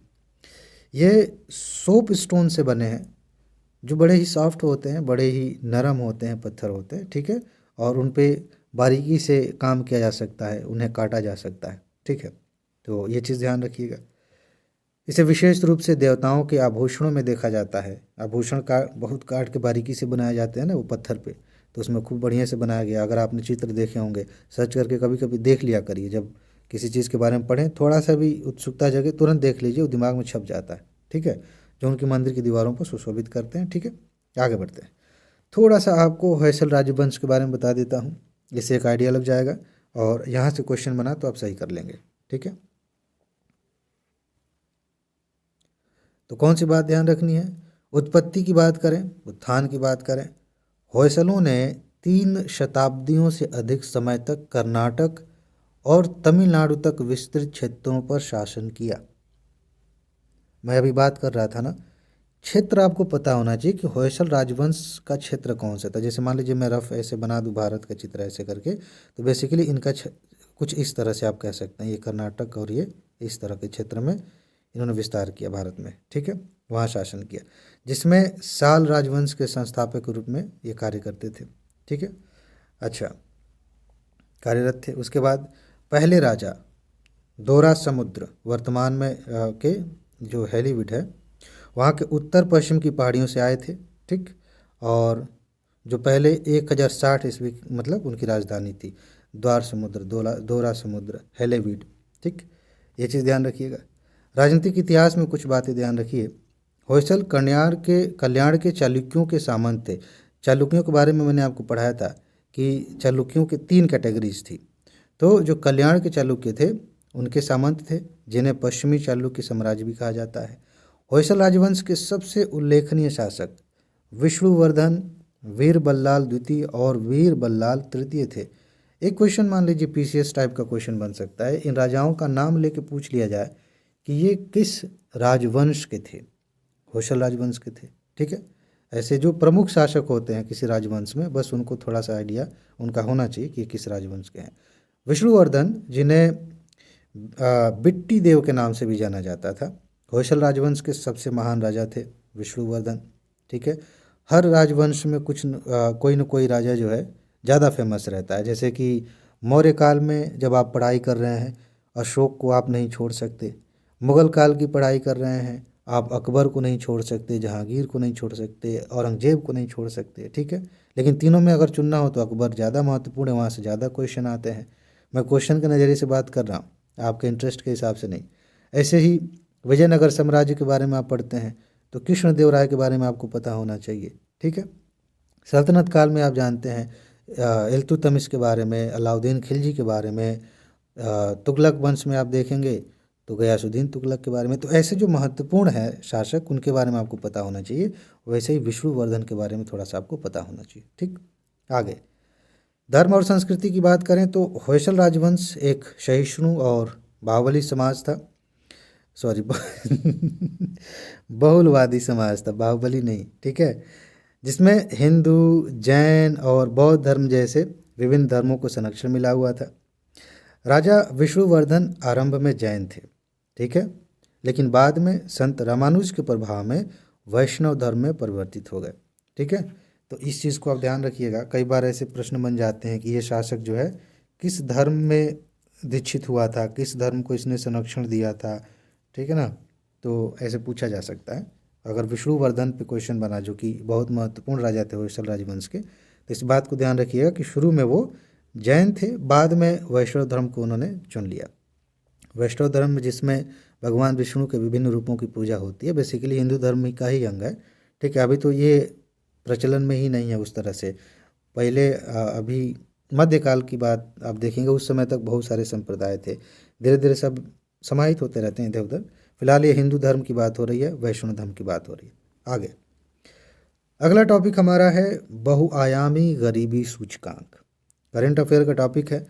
ये सोप स्टोन से बने हैं जो बड़े ही सॉफ्ट होते हैं, बड़े ही नरम होते हैं, पत्थर होते हैं, ठीक है, और उन पे बारीकी से काम किया जा सकता है, उन्हें काटा जा सकता है, ठीक है। तो ये चीज़ ध्यान रखिएगा। इसे विशेष रूप से देवताओं के आभूषणों में देखा जाता है। आभूषण का बहुत काट के बारीकी से बनाए जाते हैं ना वो पत्थर पे, तो उसमें खूब बढ़िया से बनाया गया। अगर आपने चित्र देखे होंगे, सर्च करके कभी कभी देख लिया करिए, जब किसी चीज़ के बारे में पढ़ें थोड़ा सा भी उत्सुकता जगे तुरंत देख लीजिए, वो दिमाग में छप जाता है, ठीक है, जो उनके मंदिर की दीवारों पर सुशोभित करते हैं, ठीक है। आगे बढ़ते हैं, थोड़ा सा आपको होयसल राजवंश के बारे में बता देता हूँ, इससे एक आइडिया लग जाएगा और यहाँ से क्वेश्चन बना तो आप सही कर लेंगे, ठीक है। तो कौन सी बात ध्यान रखनी है, उत्पत्ति की बात करें, उत्थान की बात करें। होयसलों ने 3 शताब्दियों से अधिक समय तक कर्नाटक और तमिलनाडु तक विस्तृत क्षेत्रों पर शासन किया। मैं अभी बात कर रहा था ना, क्षेत्र आपको पता होना चाहिए कि होयसल राजवंश का क्षेत्र कौन सा था। जैसे मान लीजिए मैं रफ ऐसे बना दूं भारत का चित्र ऐसे करके, तो बेसिकली इनका कुछ इस तरह से आप कह सकते हैं, ये कर्नाटक और ये इस तरह के क्षेत्र में इन्होंने विस्तार किया भारत में, ठीक है, वहाँ शासन किया, जिसमें साल राजवंश के संस्थापक के रूप में ये कार्य करते थे, ठीक है। अच्छा, कार्यरत थे। उसके बाद पहले राजा दोरा समुद्र, वर्तमान में के जो हेलीविड है, वहाँ के उत्तर पश्चिम की पहाड़ियों से आए थे, ठीक, और जो पहले 1060 ईस्वी मतलब उनकी राजधानी थी द्वार समुद्र, दोरा समुद्र, हेलेवीड, ठीक, ये चीज़ ध्यान रखिएगा। राजनीतिक इतिहास में कुछ बातें ध्यान रखिए। होयसल कल्याण के चालुक्यों के सामंत थे। चालुक्यों के बारे में मैंने आपको पढ़ाया था कि चालुक्यों के 3 कैटेगरीज थी। तो जो कल्याण के चालुक्य थे उनके सामंत थे, जिन्हें पश्चिमी चालुक्य साम्राज्य भी कहा जाता है। होयसल राजवंश के सबसे उल्लेखनीय शासक विष्णुवर्धन, वीर बल्लाल द्वितीय और वीर बल्लाल तृतीय थे। एक क्वेश्चन मान लीजिए पीसीएस टाइप का क्वेश्चन बन सकता है, इन राजाओं का नाम लेके पूछ लिया जाए कि ये किस राजवंश के थे, होयसल राजवंश के थे। ठीक है, ऐसे जो प्रमुख शासक होते हैं किसी राजवंश में, बस उनको थोड़ा सा आइडिया उनका होना चाहिए कि किस राजवंश के हैं। विष्णुवर्धन, जिन्हें बिट्टी देव के नाम से भी जाना जाता था, होयसल राजवंश के सबसे महान राजा थे विष्णुवर्धन। ठीक है, हर राजवंश में कोई न कोई राजा जो है ज़्यादा फेमस रहता है। जैसे कि मौर्य काल में जब आप पढ़ाई कर रहे हैं, अशोक को आप नहीं छोड़ सकते। मुग़ल काल की पढ़ाई कर रहे हैं, आप अकबर को नहीं छोड़ सकते, जहांगीर को नहीं छोड़ सकते, औरंगजेब को नहीं छोड़ सकते। ठीक है, लेकिन तीनों में अगर चुनना हो तो अकबर ज़्यादा महत्वपूर्ण है, वहाँ से ज़्यादा क्वेश्चन आते हैं। मैं क्वेश्चन के नज़रिए से बात कर रहा हूँ, आपके इंटरेस्ट के हिसाब से नहीं। ऐसे ही विजयनगर साम्राज्य के बारे में आप पढ़ते हैं तो कृष्णदेवराय के बारे में आपको पता होना चाहिए। ठीक है, सल्तनत काल में आप जानते हैं इल्तुतमिश के बारे में, अलाउद्दीन खिलजी के बारे में, तुगलक वंश में आप देखेंगे तो गयासुद्दीन तुगलक के बारे में। तो ऐसे जो महत्वपूर्ण है शासक, उनके बारे में आपको पता होना चाहिए। वैसे ही विष्णुवर्धन के बारे में थोड़ा सा आपको पता होना चाहिए। ठीक, आगे धर्म और संस्कृति की बात करें तो होयसल राजवंश एक सहिष्णु और बाहुबली समाज था। सॉरी बहुलवादी समाज था, बाहुबली नहीं। ठीक है, जिसमें हिंदू, जैन और बौद्ध धर्म जैसे विभिन्न धर्मों को संरक्षण मिला हुआ था। राजा विष्णुवर्धन आरंभ में जैन थे। ठीक है, लेकिन बाद में संत रामानुज के प्रभाव में वैष्णव धर्म में परिवर्तित हो गए। ठीक है, तो इस चीज़ को आप ध्यान रखिएगा। कई बार ऐसे प्रश्न बन जाते हैं कि ये शासक जो है किस धर्म में दीक्षित हुआ था, किस धर्म को इसने संरक्षण दिया था। ठीक है ना, तो ऐसे पूछा जा सकता है। अगर विष्णुवर्धन पे क्वेश्चन बना, जो कि बहुत महत्वपूर्ण राजा थे होयसल राजवंश के, तो इस बात को ध्यान रखिएगा कि शुरू में वो जैन थे, बाद में वैष्णव धर्म को उन्होंने चुन लिया। वैष्णव धर्म में जिसमें भगवान विष्णु के विभिन्न रूपों की पूजा होती है, बेसिकली हिंदू धर्म का ही अंग है। ठीक है, अभी तो ये प्रचलन में ही नहीं है उस तरह से। पहले अभी मध्यकाल की बात आप देखेंगे, उस समय तक बहुत सारे संप्रदाय थे, धीरे धीरे सब समाहित होते रहते हैं इधर उधर। फिलहाल ये हिंदू धर्म की बात हो रही है, वैष्णव धर्म की बात हो रही है। आगे अगला टॉपिक हमारा है बहुआयामी गरीबी सूचकांक। करंट अफेयर का टॉपिक है,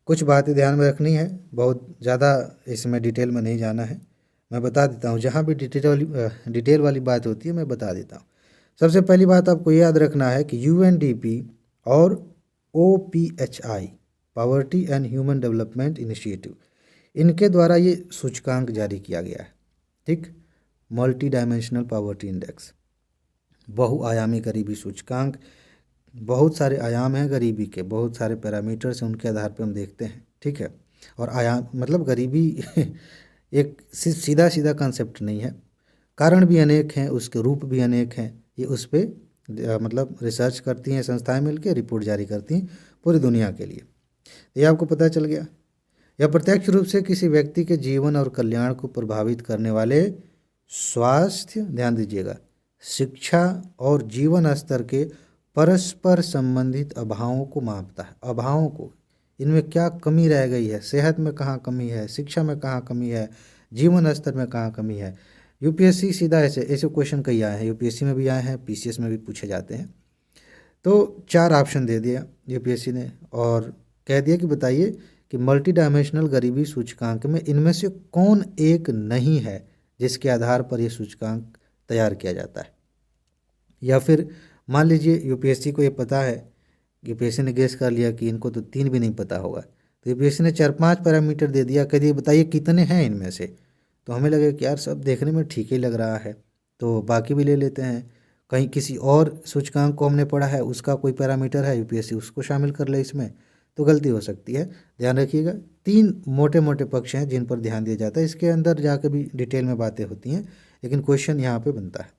कुछ बातें ध्यान में रखनी है, बहुत ज़्यादा इसमें डिटेल में नहीं जाना है। मैं बता देता हूँ, जहाँ भी डिटेल वाली बात होती है मैं बता देता हूँ। सबसे पहली बात आपको याद रखना है कि यूएनडीपी और OPHI, poverty and human development initiative, इनके द्वारा ये सूचकांक जारी किया गया है। ठीक, मल्टी डायमेंशनल पॉवर्टी इंडेक्स, बहुआयामी गरीबी सूचकांक। बहुत सारे आयाम हैं गरीबी के, बहुत सारे पैरामीटर्स हैं, उनके आधार पर हम देखते हैं। ठीक है, और आयाम मतलब गरीबी एक सीधा सीधा कंसेप्ट नहीं है, कारण भी अनेक हैं, उसके रूप भी अनेक हैं। ये उस पर मतलब रिसर्च करती हैं संस्थाएं मिलकर, रिपोर्ट जारी करती हैं पूरी दुनिया के लिए। ये आपको पता चल गया। यह प्रत्यक्ष रूप से किसी व्यक्ति के जीवन और कल्याण को प्रभावित करने वाले स्वास्थ्य, ध्यान दीजिएगा, शिक्षा और जीवन स्तर के परस्पर संबंधित अभावों को मापता है। अभावों को, इनमें क्या कमी रह गई है, सेहत में कहाँ कमी है, शिक्षा में कहाँ कमी है, जीवन स्तर में कहाँ कमी है। यूपीएससी सीधा ऐसे ऐसे क्वेश्चन कई आए हैं, यूपीएससी में भी आए हैं, पीसीएस में भी पूछे जाते हैं। तो 4 ऑप्शन दे दिया यूपीएससी ने और कह दिया कि बताइए कि मल्टी डायमेंशनल गरीबी सूचकांक में इनमें से कौन एक नहीं है जिसके आधार पर यह सूचकांक तैयार किया जाता है। या फिर मान लीजिए यूपीएससी को ये पता है, यूपीएससी ने गेस कर लिया कि इनको तो 3 भी नहीं पता होगा, तो यूपीएससी ने 4-5 पैरामीटर दे दिया, कह दिए बताइए कितने हैं इनमें से। तो हमें लगे कि यार सब देखने में ठीक ही लग रहा है, तो बाकी भी ले लेते हैं। कहीं किसी और सूचकांक को हमने पढ़ा है, उसका कोई पैरामीटर है, यूपीएससी उसको शामिल कर ले इसमें, तो गलती हो सकती है। ध्यान रखिएगा, 3 मोटे मोटे पक्ष हैं जिन पर ध्यान दिया जाता है। इसके अंदर जाकर भी डिटेल में बातें होती हैं, लेकिन क्वेश्चन यहाँ पे बनता है।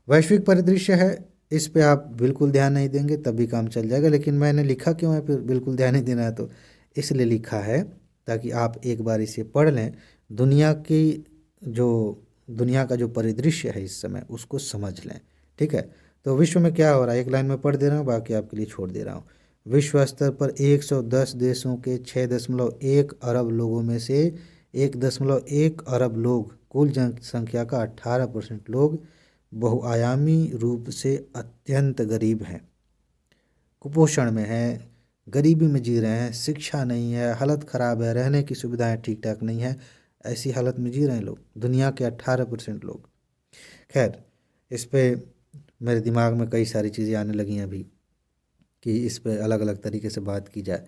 वैश्विक परिदृश्य है, इस पे आप बिल्कुल ध्यान नहीं देंगे तब भी काम चल जाएगा, लेकिन मैंने लिखा क्यों है फिर बिल्कुल ध्यान नहीं देना है, तो इसलिए लिखा है ताकि आप एक बार इसे पढ़ लें, दुनिया का जो परिदृश्य है इस समय उसको समझ लें। ठीक है, तो विश्व में क्या हो रहा है, एक लाइन में पढ़ दे रहा हूँ, बाकी आपके लिए छोड़ दे रहा हूँ। विश्व स्तर पर 110 देशों के 6.1 अरब लोगों में से 1.1 अरब लोग, कुल जनसंख्या का 18% लोग बहुआयामी रूप से अत्यंत गरीब हैं, कुपोषण में हैं, गरीबी में जी रहे हैं, शिक्षा नहीं है, हालत ख़राब है, रहने की सुविधाएं ठीक ठाक नहीं है। ऐसी हालत में जी रहे हैं लोग, दुनिया के 18% लोग। खैर, इस पे मेरे दिमाग में कई सारी चीज़ें आने लगी हैं अभी कि इस पे अलग अलग तरीके से बात की जाए।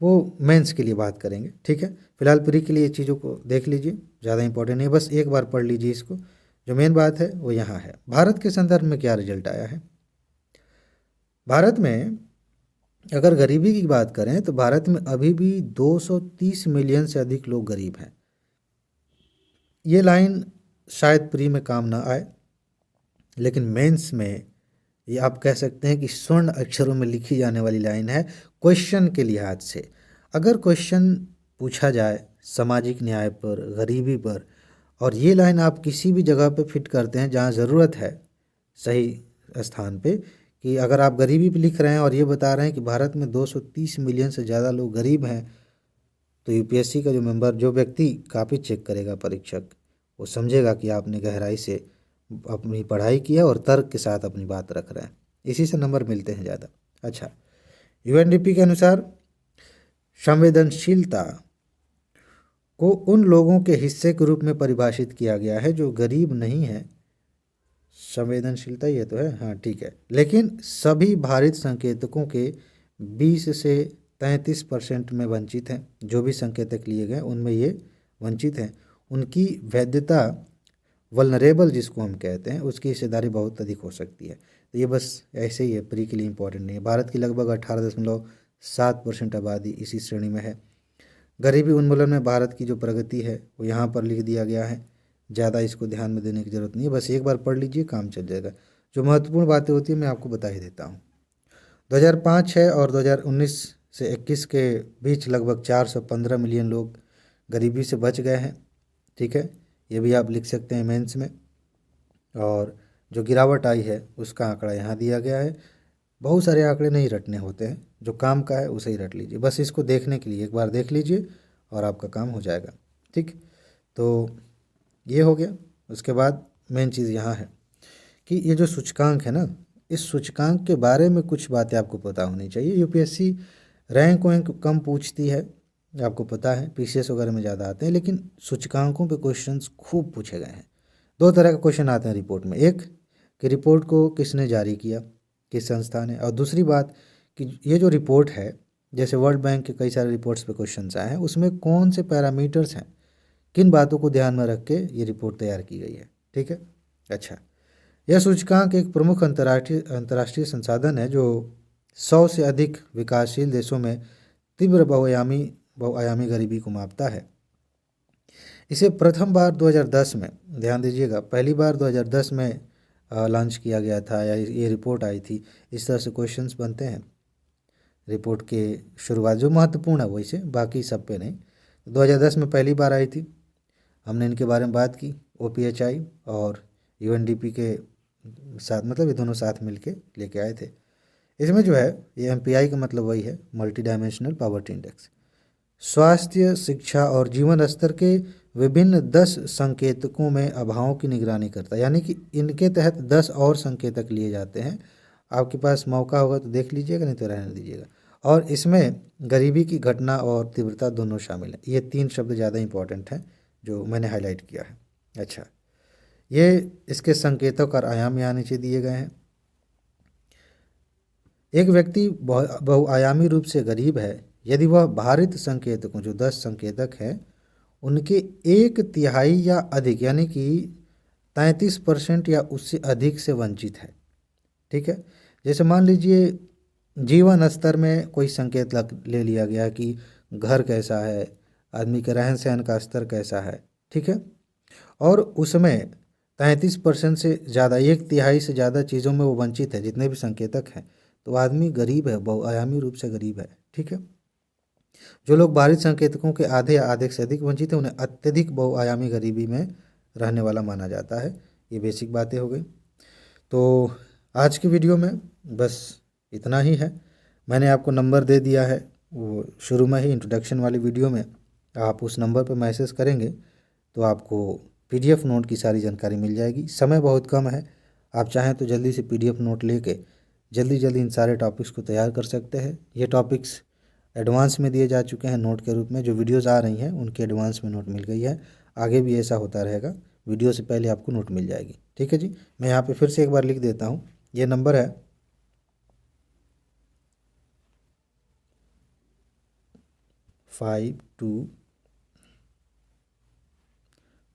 वो मेंस के लिए बात करेंगे, ठीक है। फिलहाल प्री के लिए चीज़ों को देख लीजिए, ज़्यादा इंपॉर्टेंट नहीं, बस एक बार पढ़ लीजिए इसको। जो मेन बात है वो यहाँ है, भारत के संदर्भ में क्या रिजल्ट आया है। भारत में अगर गरीबी की बात करें तो भारत में अभी भी 230 मिलियन से अधिक लोग गरीब हैं। ये लाइन शायद प्री में काम ना आए, लेकिन मेंस में ये आप कह सकते हैं कि स्वर्ण अक्षरों में लिखी जाने वाली लाइन है क्वेश्चन के लिहाज से। अगर क्वेश्चन पूछा जाए सामाजिक न्याय पर, गरीबी पर, और ये लाइन आप किसी भी जगह पे फिट करते हैं जहाँ ज़रूरत है सही स्थान पे, कि अगर आप गरीबी पे लिख रहे हैं और ये बता रहे हैं कि भारत में 230 मिलियन से ज़्यादा लोग गरीब हैं, तो यूपीएससी का जो मेंबर, जो व्यक्ति कापी चेक करेगा, परीक्षक, वो समझेगा कि आपने गहराई से अपनी पढ़ाई की है और तर्क के साथ अपनी बात रख रहे हैं। इसी से नंबर मिलते हैं ज़्यादा। अच्छा, यूएनडीपी के अनुसार संवेदनशीलता को उन लोगों के हिस्से के रूप में परिभाषित किया गया है जो गरीब नहीं है। संवेदनशीलता ये तो है, हाँ ठीक है, लेकिन सभी भारित संकेतकों के 20 से 33% में वंचित हैं। जो भी संकेतक लिए गए उनमें ये वंचित हैं। उनकी वैधता, वल्नरेबल जिसको हम कहते हैं, उसकी हिस्सेदारी बहुत अधिक हो सकती है। तो ये बस ऐसे ही है, प्री के लिए इंपॉर्टेंट नहीं है। भारत की लगभग 18.7% आबादी इसी श्रेणी में है। गरीबी उन्मूलन में भारत की जो प्रगति है वो यहाँ पर लिख दिया गया है, ज़्यादा इसको ध्यान में देने की ज़रूरत नहीं है, बस एक बार पढ़ लीजिए, काम चल जाएगा। जो महत्वपूर्ण बातें होती है मैं आपको बता ही देता हूँ। 2005 है और 2019 से 21 के बीच लगभग 415 मिलियन लोग गरीबी से बच गए हैं, ठीक है। ये भी आप लिख सकते हैं मेंस में। और जो गिरावट आई है उसका आंकड़ा यहाँ दिया गया है। बहुत सारे आंकड़े नहीं रटने होते हैं, जो काम का है उसे ही रट लीजिए, बस इसको देखने के लिए एक बार देख लीजिए और आपका काम हो जाएगा, ठीक। तो ये हो गया। उसके बाद मेन चीज़ यहाँ है कि ये जो सूचकांक है ना, इस सूचकांक के बारे में कुछ बातें आपको पता होनी चाहिए। यूपीएससी रैंक वैंक कम पूछती है, आपको पता है, पीसीएस वगैरह में ज़्यादा आते हैं, लेकिन सूचकांकों पे क्वेश्चंस खूब पूछे गए हैं। 2 तरह का क्वेश्चन आते हैं रिपोर्ट में, एक कि रिपोर्ट को किसने जारी किया, किस संस्था ने, और दूसरी बात कि ये जो रिपोर्ट है, जैसे वर्ल्ड बैंक के कई सारे रिपोर्ट्स पे क्वेश्चंस आए हैं, उसमें कौन से पैरामीटर्स हैं, किन बातों को ध्यान में रख के ये रिपोर्ट तैयार की गई है, ठीक है। अच्छा, यह सूचकांक एक प्रमुख अंतर्राष्ट्रीय संसाधन है जो 100 से अधिक विकासशील देशों में तीव्र बहुआयामी गरीबी को मापता है। इसे प्रथम बार 2010 में, ध्यान दीजिएगा, पहली बार 2010 में लॉन्च किया गया था, या ये रिपोर्ट आई थी। इस तरह से क्वेश्चंस बनते हैं रिपोर्ट के शुरुआत, जो महत्वपूर्ण है वैसे, बाकी सब पे नहीं। 2010 में पहली बार आई थी, हमने इनके बारे में बात की, OPHI और UNDP के साथ, मतलब ये दोनों साथ मिलके लेके आए थे। इसमें जो है ये MPI का मतलब वही है, मल्टी डायमेंशनल पॉवर्टी इंडेक्स, स्वास्थ्य, शिक्षा और जीवन स्तर के विभिन्न 10 संकेतकों में अभावों की निगरानी करता है। यानी कि इनके तहत 10 और संकेतक लिए जाते हैं। आपके पास मौका होगा तो देख लीजिएगा, नहीं तो रहने दीजिएगा। और इसमें गरीबी की घटना और तीव्रता दोनों शामिल हैं। ये 3 शब्द ज़्यादा इंपॉर्टेंट हैं जो मैंने हाईलाइट किया है। अच्छा, ये इसके संकेतक और आयाम यहाँ नीचे दिए गए हैं। एक व्यक्ति बहुआयामी रूप से गरीब है यदि वह भारित संकेतकों, जो 10 संकेतक हैं, उनके 1/3 या अधिक, यानी कि 33% या उससे अधिक से वंचित है, ठीक है। जैसे मान लीजिए जीवन स्तर में कोई संकेत ले लिया गया कि घर कैसा है, आदमी के रहन सहन का स्तर कैसा है, ठीक है, और उसमें 33% से ज़्यादा, 1/3 से ज़्यादा चीज़ों में वो वंचित है, जितने भी संकेतक हैं, तो आदमी गरीब है, बहुआयामी रूप से गरीब है, ठीक है। जो लोग भारित संकेतकों के आधे या आधे से अधिक वंचित हैं, उन्हें अत्यधिक बहुआयामी गरीबी में रहने वाला माना जाता है। ये बेसिक बातें हो गई। तो आज की वीडियो में बस इतना ही है। मैंने आपको नंबर दे दिया है, वो शुरू में ही इंट्रोडक्शन वाली वीडियो में, आप उस नंबर पर मैसेज करेंगे तो आपको PDF नोट की सारी जानकारी मिल जाएगी। समय बहुत कम है, आप चाहें तो जल्दी से PDF नोट लेके जल्दी इन सारे टॉपिक्स को तैयार कर सकते हैं। ये टॉपिक्स एडवांस में दिए जा चुके हैं नोट के रूप में, जो वीडियोज़ आ रही हैं उनके एडवांस में नोट मिल गई है। आगे भी ऐसा होता रहेगा, वीडियो से पहले आपको नोट मिल जाएगी। ठीक है जी, मैं यहाँ पे फिर से एक बार लिख देता हूँ। ये नंबर है 52,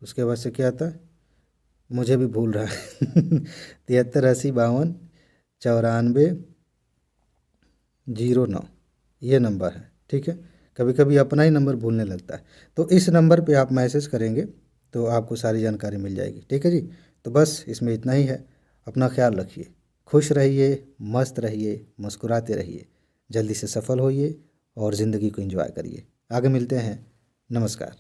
उसके बाद से क्या आता है, मुझे भी भूल रहा है 73 80 52 94 09, ये नंबर है। ठीक है, कभी कभी अपना ही नंबर भूलने लगता है, तो इस नंबर पे आप मैसेज करेंगे तो आपको सारी जानकारी मिल जाएगी। ठीक है जी, तो बस इसमें इतना ही है। अपना ख्याल रखिए, खुश रहिए, मस्त रहिए, मुस्कुराते रहिए, जल्दी से सफल होइए और ज़िंदगी को एंजॉय करिए। आगे मिलते हैं। नमस्कार।